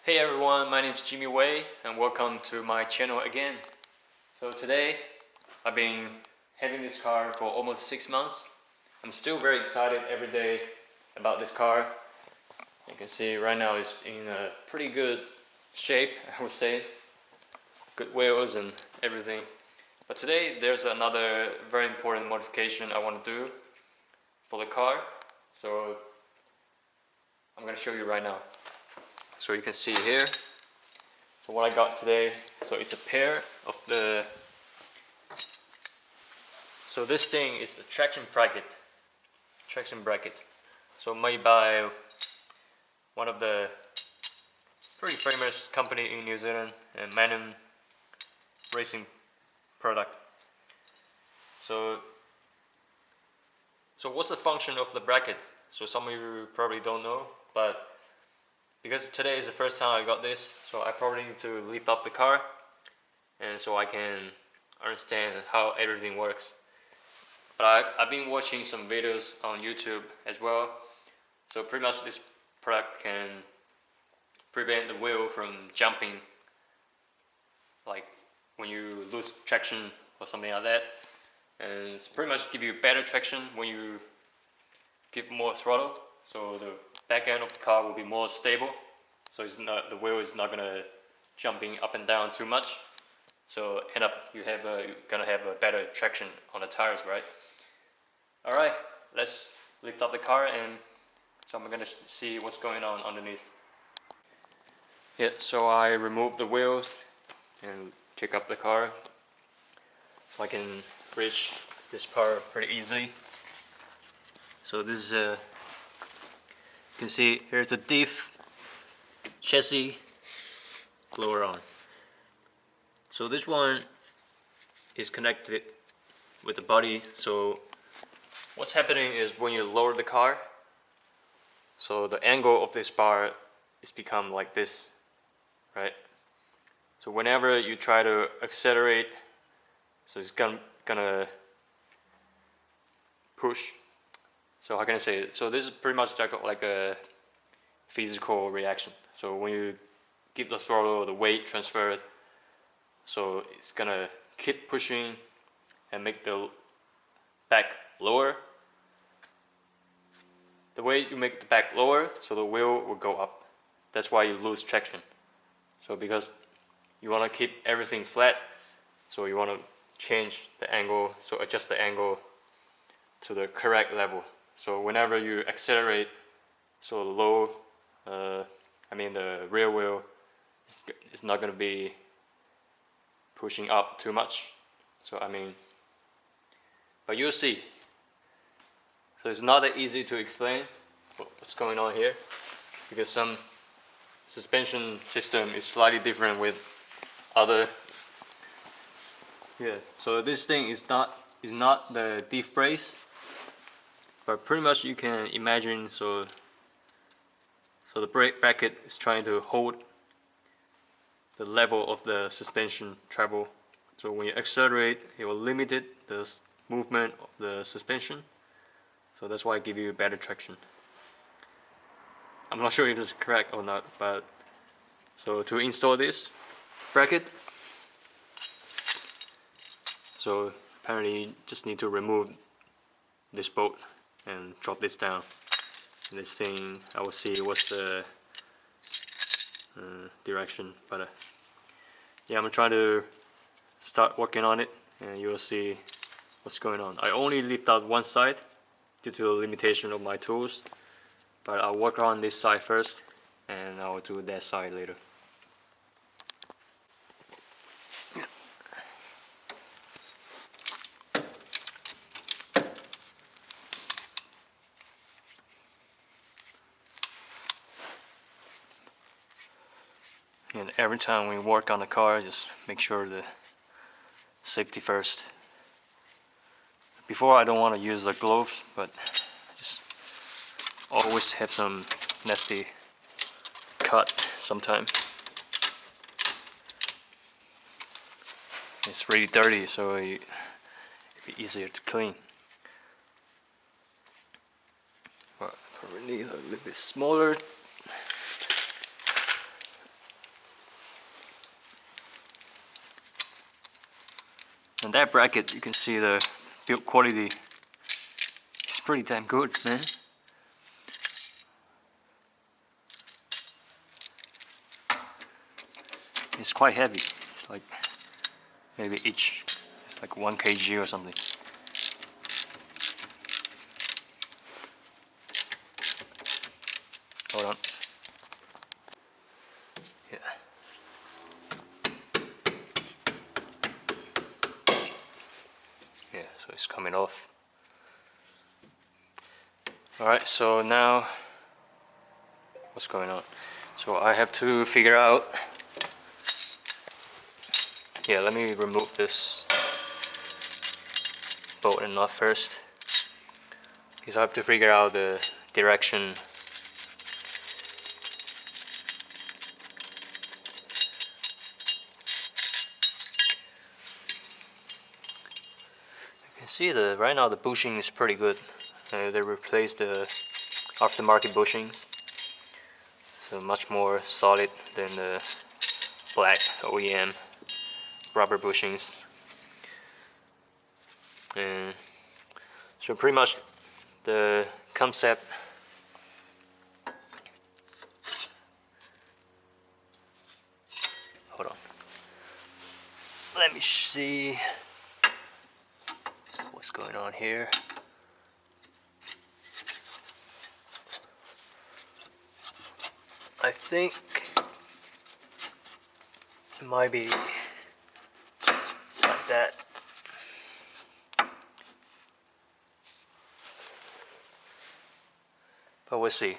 Hey everyone, my name is Jimmy Wei and welcome to my channel again. So today I've been having this car for almost 6 months. I'm still very excited every day about this car. You can see right now it's in a pretty good shape, I would say. Good wheels and everything. But today there's another very important modification I want to do for the car. So I'm going to show you right now. So you can see here, so what I got today, so it's a pair of so this thing is the traction bracket, so made by one of the pretty famous company in New Zealand, and Magnum racing product. So what's the function of the bracket? So some of you probably don't know, but because today is the first time I got this, so I probably need to lift up the car and so I can understand how everything works. But I've been watching some videos on YouTube as well. So pretty much this product can prevent the wheel from jumping, like when you lose traction or something like that. And it's pretty much give you better traction when you give more throttle. So the back end of the car will be more stable, so the wheel is not gonna jumping up and down too much. So end up you're gonna have a better traction on the tires, right? All right, let's lift up the car and so I'm gonna see what's going on underneath. Yeah, so I removed the wheels and check up the car, so I can reach this part pretty easily. So this is you can see here's a diff chassis lower on. So this one is connected with the body. So what's happening is when you lower the car, so the angle of this bar is become like this, right? So whenever you try to accelerate, so it's gonna push. So how can I say it? So this is pretty much like a physical reaction. So when you give the throttle, the weight transferred, so it's gonna keep pushing and make the back lower. The way you make the back lower, so the wheel will go up. That's why you lose traction. So because you wanna keep everything flat, so you wanna change the angle, so adjust the angle to the correct level. So whenever you accelerate, so the rear wheel is not going to be pushing up too much. So but you'll see. So it's not that easy to explain what's going on here, because some suspension system is slightly different with other. Yeah. So this thing is not the diff brace. But pretty much you can imagine, so the brake bracket is trying to hold the level of the suspension travel. So when you accelerate, it will limit the movement of the suspension. So that's why I give you better traction. I'm not sure if this is correct or not, but so to install this bracket, so apparently you just need to remove this bolt and drop this down. And this thing, I will see what's the direction, but yeah, I'm trying to start working on it and you will see what's going on. I only lift out one side due to the limitation of my tools, but I'll work on this side first and I'll do that side later. And every time we work on the car, just make sure the safety first. Before I don't want to use the gloves, but just always have some nasty cut sometime. It's really dirty, so it'd be easier to clean. But probably need a little bit smaller. And that bracket, you can see the build quality is pretty damn good, man. It's quite heavy. It's like maybe each it's like 1 kg or something. Hold on. Yeah. Yeah, so it's coming off. Alright, so now what's going on? So I have to figure out. Yeah, let me remove this bolt and nut first, because I have to figure out the direction. You can see right now the bushing is pretty good. They replaced the aftermarket bushings, so much more solid than the black OEM rubber bushings. And so pretty much the concept hold on, let me see what's going on here. I think it might be like that. But we'll see.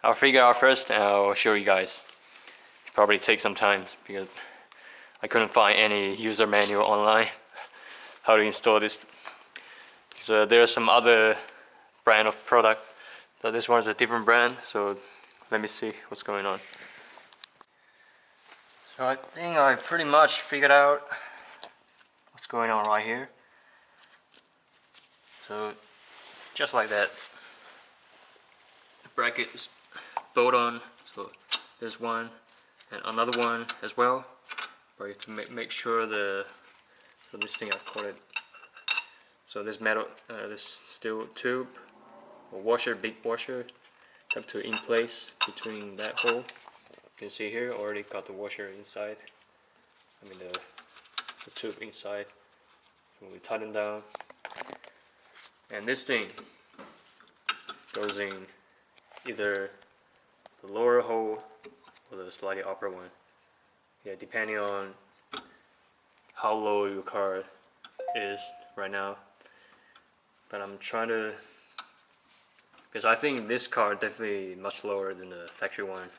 I'll figure out first and I'll show you guys. It probably takes some time because I couldn't find any user manual online how to install this. So there are some other brand of product, but this one's a different brand, so let me see what's going on. So I think I pretty much figured out what's going on right here. So just like that, the bracket is bolt on, so there's one and another one as well, but you have to make sure so this thing I call it, so this metal, this steel tube or washer, big washer, have to in place between that hole. You can see here already got the washer inside, I mean the tube inside. So we tighten down, and this thing goes in either the lower hole or the slightly upper one. Yeah, depending on how low your car is right now. But I'm trying to, because I think this car definitely much lower than the factory one.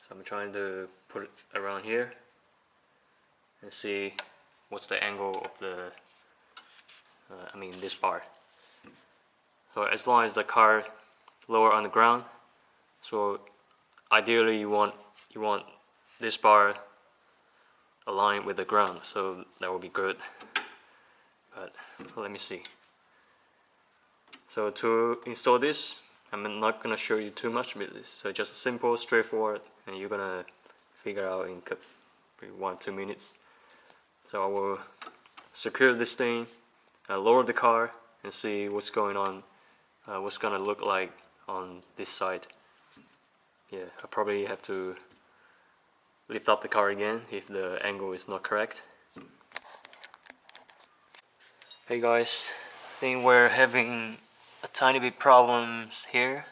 So I'm trying to put it around here and see what's the angle of the, this bar. So as long as the car lower on the ground, so ideally you want this bar aligned with the ground, so that will be good. But let me see. So to install this, I'm not gonna show you too much with this. So just simple, straightforward, and you're gonna figure out in 1-2 minutes. So I will secure this thing, lower the car, and see what's going on, what's gonna look like on this side. Yeah, I probably have to lift up the car again if the angle is not correct. Hey guys, I think we're having a tiny bit problems here.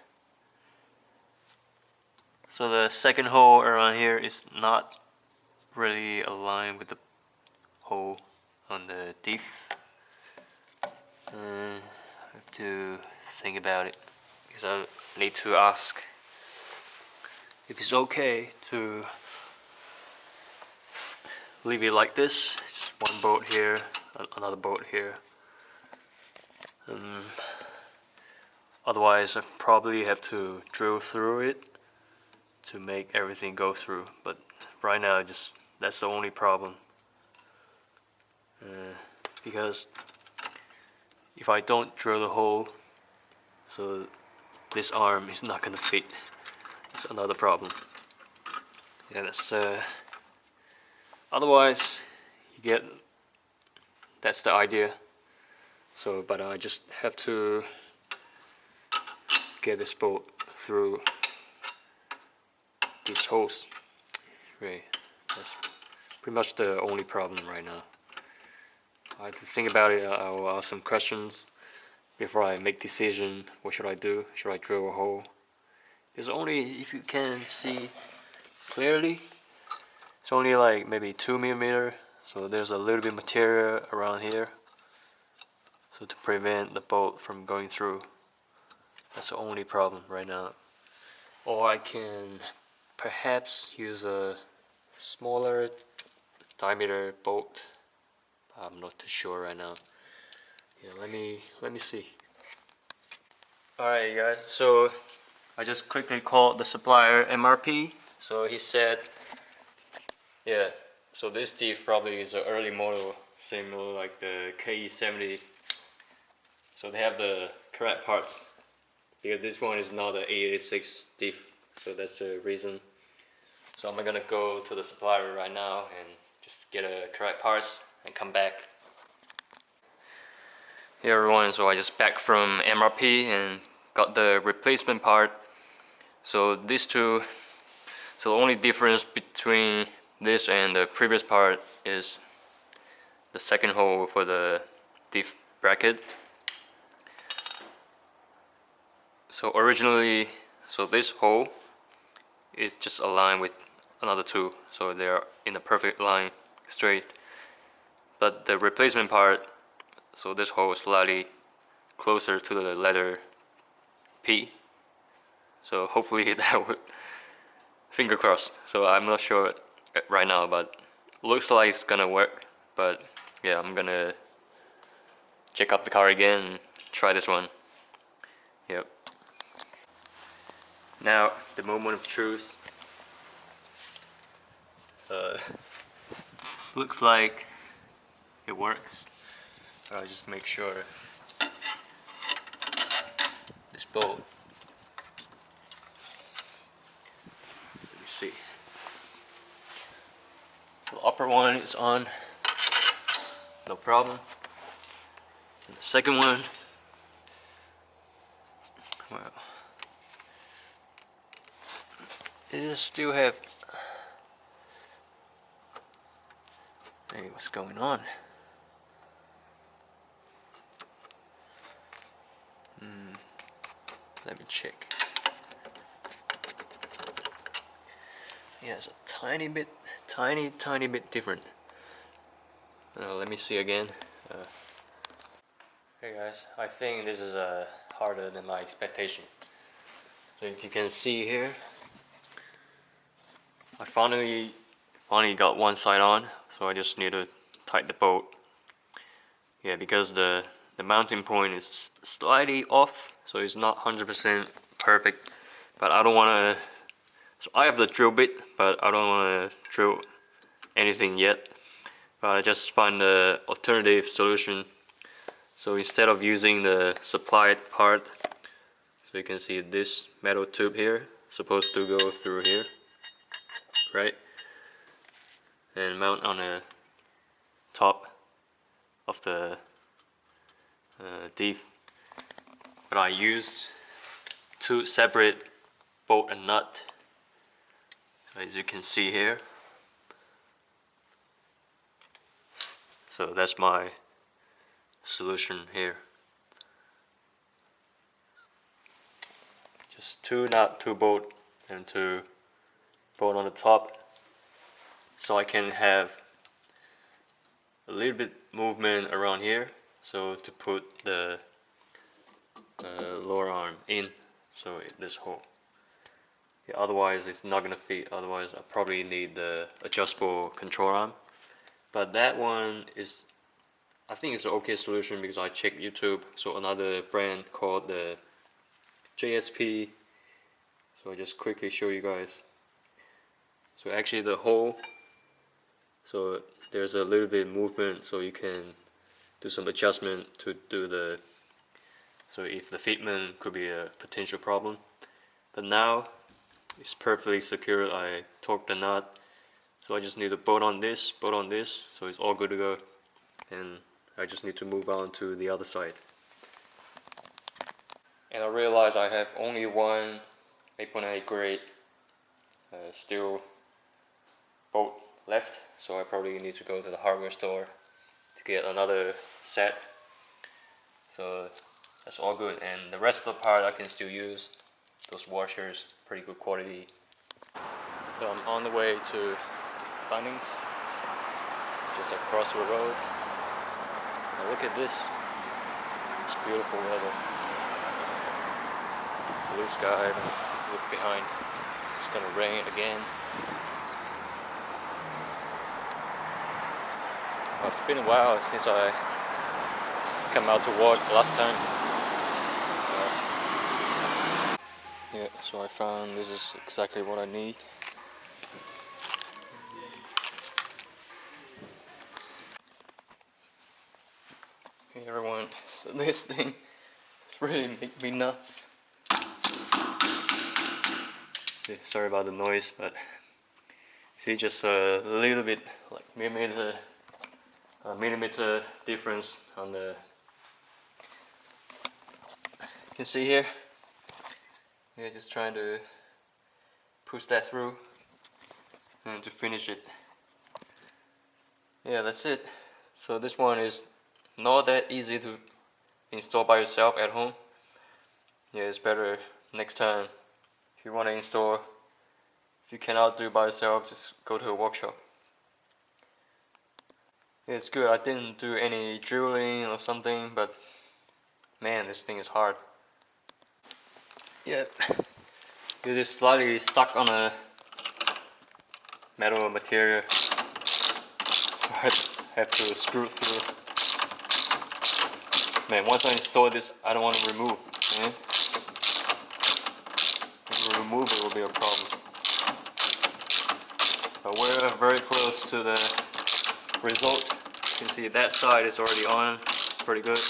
So the second hole around here is not really aligned with the hole on the diff. I have to think about it, because I need to ask if it's okay to leave it like this. Just one bolt here, another bolt here. Otherwise I probably have to drill through it to make everything go through, but right now that's the only problem, because if I don't drill the hole, so this arm is not gonna fit. It's another problem. Yeah, that's otherwise you get that's the idea. So, but I just have to get this bolt through these holes. Right, that's pretty much the only problem right now. I have to think about it. I will ask some questions before I make decision. What should I do? Should I drill a hole? It's only, if you can see clearly, it's only like maybe 2 mm. So there's a little bit material around here. So to prevent the bolt from going through. That's the only problem right now. Or I can perhaps use a smaller diameter bolt. I'm not too sure right now. Yeah, let me see. Alright guys, so I just quickly called the supplier MRP. So he said, yeah, so this diff probably is an early model, similar like the KE70. So they have the correct parts. Because this one is not the AE86 diff, so that's the reason. So I'm gonna go to the supplier right now and just get a correct parts and come back. Hey everyone, so I just back from MRP and got the replacement part. So these two, so the only difference between this and the previous part is the second hole for the diff bracket. So originally, so this hole is just aligned with another two, so they're in a perfect line, straight. But the replacement part, so this hole is slightly closer to the letter P. So hopefully that would, finger crossed. So I'm not sure right now, but looks like it's gonna work. But yeah, I'm gonna check up the car again and try this one. Yep. Now, the moment of truth. Looks like it works. I'll just make sure this bolt. Let me see. So the upper one is on, no problem. And the second one, well, it still have. Hey, what's going on? Let me check. Yeah, it's a tiny bit different. Let me see again. Hey guys, I think this is harder than my expectation. So if you can see here, I finally got one side on, so I just need to tighten the bolt. Yeah, because the mounting point is slightly off, so it's not 100% perfect. But I don't want to. So I have the drill bit, but I don't want to drill anything yet. But I just find the alternative solution. So instead of using the supplied part, so you can see this metal tube here, supposed to go through here, right? And mount on the top of the diff. But I use two separate bolt and nut. As you can see here. So that's my solution here. Just two nut, two bolt, and two bolt on the top. So I can have a little bit movement around here. So to put the lower arm in, so this hole. Yeah, otherwise it's not gonna fit. Otherwise I probably need the adjustable control arm. But that one is, I think it's an okay solution because I checked YouTube. So another brand called the JSP. So I just quickly show you guys. So actually the hole, so there's a little bit of movement, so you can do some adjustment to do the, so if the fitment could be a potential problem. But now it's perfectly secure. I torqued the nut, so I just need to bolt on this, so it's all good to go. And I just need to move on to the other side. And I realize I have only one 8.8 grade steel bolt left, so I probably need to go to the hardware store to get another set. So that's all good, and the rest of the part I can still use. Those washers, pretty good quality. So I'm on the way to Bunnings, just across the road. Now look at this. It's beautiful weather. Blue sky. Look behind. It's gonna rain again. Oh, it's been a while since I come out to walk last time. Yeah, so I found this is exactly what I need. Hey everyone, so this thing really makes me nuts. Yeah, sorry about the noise, but see, just a little bit, like millimeter difference on the. You can see here. Yeah, just trying to push that through and to finish it. Yeah, that's it. So this one is not that easy to install by yourself at home. Yeah, it's better next time if you want to install. If you cannot do it by yourself, just go to a workshop. Yeah, it's good. I didn't do any drilling or something, but man, this thing is hard. Yeah, it is slightly stuck on a metal material. I have to screw through. Man, once I install this, I don't want to remove. Man. If I remove it, will be a problem. But we're very close to the result. You can see that side is already on. Pretty good.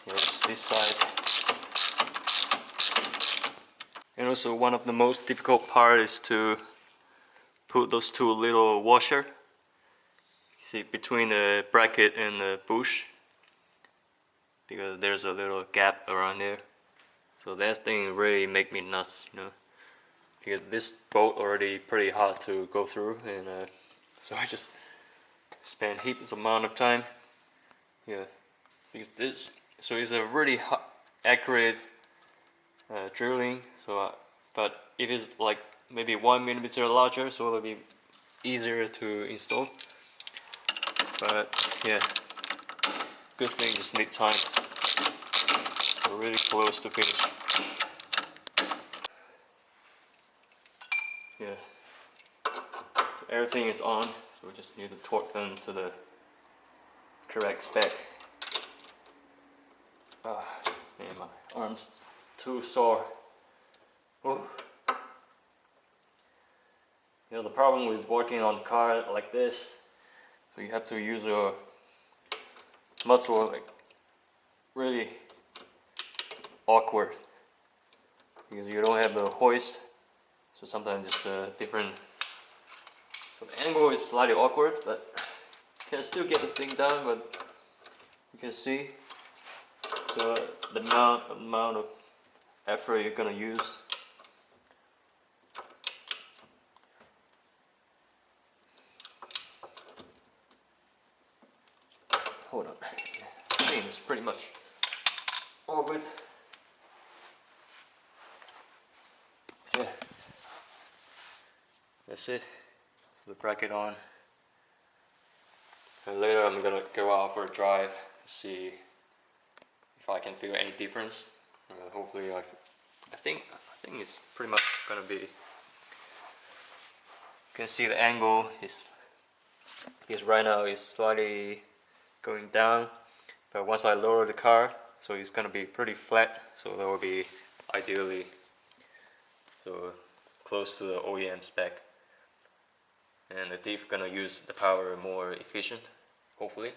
Here's this side. And also, one of the most difficult part is to put those two little washer. You see, between the bracket and the bush, because there's a little gap around there. So that thing really make me nuts, you know, because this bolt already pretty hard to go through, and so I just spend heaps amount of time. Yeah, because this, so it's a really accurate drilling. So, but if it's like maybe 1 millimeter larger, so it'll be easier to install. But yeah, good thing, just need time. We're really close to finish. Yeah, so everything is on, so we just need to torque them to the correct spec. Man, my arm's too sore. Ooh. You know, the problem with working on the car like this, so you have to use your muscle like really awkward, because you don't have the hoist, so sometimes it's different. So the angle is slightly awkward, but you can still get the thing done. But you can see the amount of effort you're gonna use. Hold on, I think it's pretty much all good. Yeah, that's it. So the bracket on, and later I'm gonna go out for a drive to see if I can feel any difference. Hopefully, I think it's pretty much gonna be. You can see the angle is, because right now it's slightly going down, but once I lower the car, so it's gonna be pretty flat. So that will be ideally so close to the OEM spec, and the diff gonna use the power more efficient, hopefully.